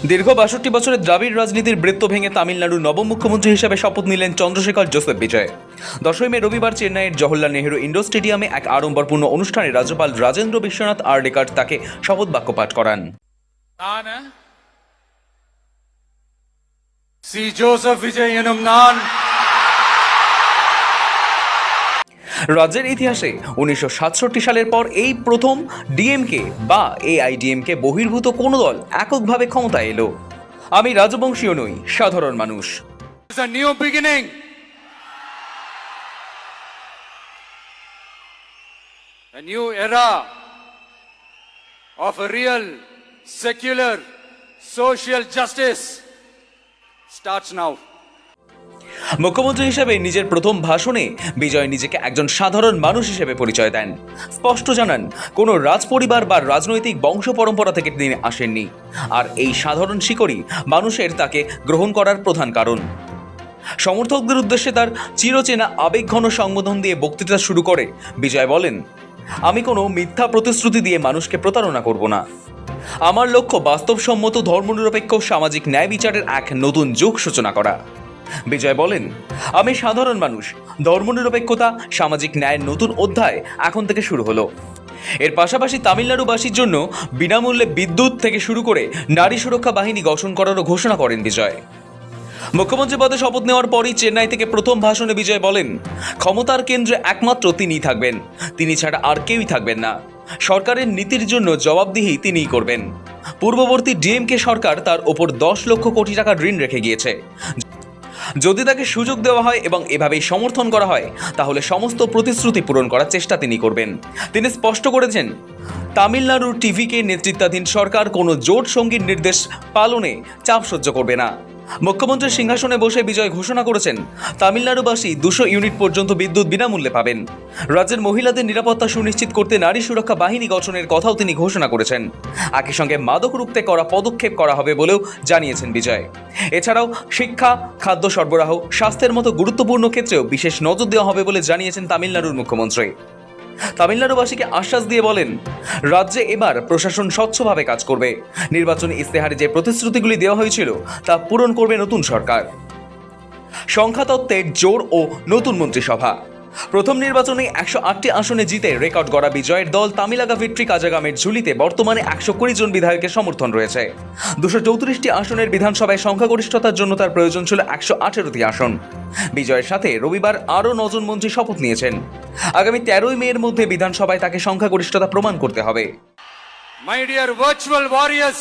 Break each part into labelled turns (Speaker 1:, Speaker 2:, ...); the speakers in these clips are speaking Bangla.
Speaker 1: দীর্ঘ ৬২ বছরের দ্রাবিড় রাজনীতির বৃত্ত ভেঙে তামিলনাড়ুর নবম মুখ্যমন্ত্রী হিসেবে শপথ নিলেন চন্দ্রশেখর জোসেফ বিজয়। ১০ই মে রবিবার চেন্নাইয়ের জওহরলাল নেহেরু ইন্ডোর স্টেডিয়ামে এক আড়ম্বরপূর্ণ অনুষ্ঠানে রাজ্যপাল রাজেন্দ্র বিশ্বনাথ আর্লেকার তাকে শপথ বাক্য পাঠ করান।
Speaker 2: শ্রী জোসেফ বিজয় এনুম নান
Speaker 1: রাজ্যের ইতিহাসে ১৯৬৭ সালের পর এই প্রথম ডিএমকে বা এআইডিএমকে বহির্ভূত কোনো দল এককভাবে ক্ষমতায় এলো। আমি রাজবংশীয় নই, সাধারণ মানুষ।
Speaker 2: is a new beginning. A new era of a real, secular, social justice starts now.
Speaker 1: মুখ্যমন্ত্রী হিসেবে নিজের প্রথম ভাষণে বিজয় নিজেকে একজন সাধারণ মানুষ হিসেবে পরিচয় দেন। স্পষ্ট জানান, কোনো রাজপরিবার বা রাজনৈতিক বংশ পরম্পরা থেকে তিনি আসেননি, আর এই সাধারণ শিকড়ই মানুষের তাকে গ্রহণ করার প্রধান কারণ। সমর্থকদের উদ্দেশ্যে তার চিরচেনা আবেগঘন সংবোধন দিয়ে বক্তৃতা শুরু করে বিজয় বলেন, আমি কোনো মিথ্যা প্রতিশ্রুতি দিয়ে মানুষকে প্রতারণা করব না। আমার লক্ষ্য বাস্তবসম্মত ধর্মনিরপেক্ষ সামাজিক ন্যায় বিচারের এক নতুন যুগ সূচনা করা। বিজয় বলেন, আমি সাধারণ মানুষ, ধর্মনিরপেক্ষতা, সামাজিক ন্যায়ের নতুন অধ্যায় এখন থেকে শুরু হলো। এর পাশাপাশি তামিলনাড়ুবাসীর জন্য বিনামূল্যে বিদ্যুৎ থেকে শুরু করে নারী সুরক্ষা বাহিনী গঠন করারও ঘোষণা করেন বিজয়। মুখ্যমন্ত্রী পদে শপথ নেওয়ার পরই চেন্নাই থেকে প্রথম ভাষণে বিজয় বলেন, ক্ষমতার কেন্দ্রে একমাত্র তিনিই থাকবেন, তিনি ছাড়া আর কেউই থাকবেন না। সরকারের নীতির জন্য জবাবদিহি তিনিই করবেন। পূর্ববর্তী ডিএমকে সরকার তার ওপর ১০ লক্ষ কোটি টাকা ঋণ রেখে গিয়েছে। যদি তাকে সুযোগ দেওয়া হয় এবং এভাবেই সমর্থন করা হয়, তাহলে সমস্ত প্রতিশ্রুতি পূরণ করার চেষ্টা তিনি করবেন। তিনি স্পষ্ট করেছেন, তামিলনাড়ুর টিভিকে নেতৃত্বাধীন সরকার কোনো জোট সঙ্গীর নির্দেশ পালনে চাপ সহ্য করবে না। মুখ্যমন্ত্রীর সিংহাসনে বসে বিজয় ঘোষণা করেছেন, তামিলনাড়ুবাসী ২০০ ইউনিট পর্যন্ত বিদ্যুৎ বিনামূল্যে পাবেন। রাজ্যের মহিলাদের নিরাপত্তা সুনিশ্চিত করতে নারী সুরক্ষা বাহিনী গঠনের কথাও তিনি ঘোষণা করেছেন। একই সঙ্গে মাদক রুখতে করা পদক্ষেপ করা হবে বলেও জানিয়েছেন বিজয়। এছাড়াও শিক্ষা, খাদ্য সরবরাহ, স্বাস্থ্যের মতো গুরুত্বপূর্ণ ক্ষেত্রেও বিশেষ নজর দেওয়া হবে বলে জানিয়েছেন তামিলনাড়ুর মুখ্যমন্ত্রী। তামিলনাড়ুবাসীকে আশ্বাস দিয়ে বলেন, রাজ্যে এবার প্রশাসন স্বচ্ছভাবে কাজ করবে। নির্বাচনী ইস্তেহারে যে প্রতিশ্রুতিগুলি দেওয়া হয়েছিল তা পূরণ করবে নতুন সরকার। সংখ্যাতত্ত্বের জোর ও নতুন মন্ত্রিসভা। প্রথম নির্বাচনে ১০৮টি আসনে জিতে রেকর্ড গড়া বিজয়ের দল তামিলাগা ভিট্রি কাজাগামের ঝুলিতে বর্তমানে ১২০ জন বিধায়কের সমর্থন রয়েছে। ২৩৪টি আসনের বিধানসভায় সংখ্যাগরিষ্ঠতার জন্য তার প্রয়োজন ছিল ১১৮টি আসন। বিজয়ের সাথে রবিবার আরও ৯ জন মন্ত্রী শপথ নিয়েছেন। আগামী ১৩ই মে এর মধ্যে বিধানসভায় তাকে সংখ্যাগরিষ্ঠতা প্রমাণ করতে হবে।
Speaker 2: My dear virtual warriors,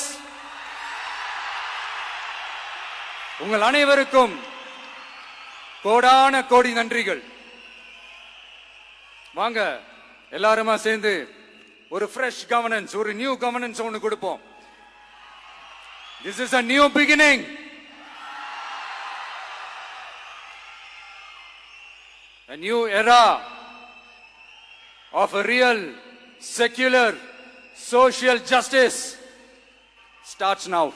Speaker 2: உங்கள் அனைவருக்கும் கோடான கோடி நன்றிகள். வாங்க எல்லாருமா சேர்ந்து ஒரு ஃப்ரெஷ் கவர்னன்ஸ், ஒரு நியூ கவர்னன்ஸ் ஒன்று கொடுப்போம். This is a new beginning. A new era of a real, secular, social justice starts now.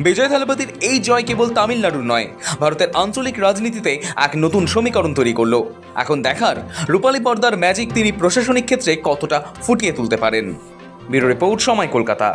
Speaker 1: বিজয় থালাপতির এই জয় কেবল তামিলনাড়ুর নয়, ভারতের আঞ্চলিক রাজনীতিতে এক নতুন সমীকরণ তৈরি করল। এখন দেখার, রূপালী পর্দার ম্যাজিক তিনি প্রশাসনিক ক্ষেত্রে কতটা ফুটিয়ে তুলতে পারেন। ব্যুরো রিপোর্ট, সময়, কলকাতা।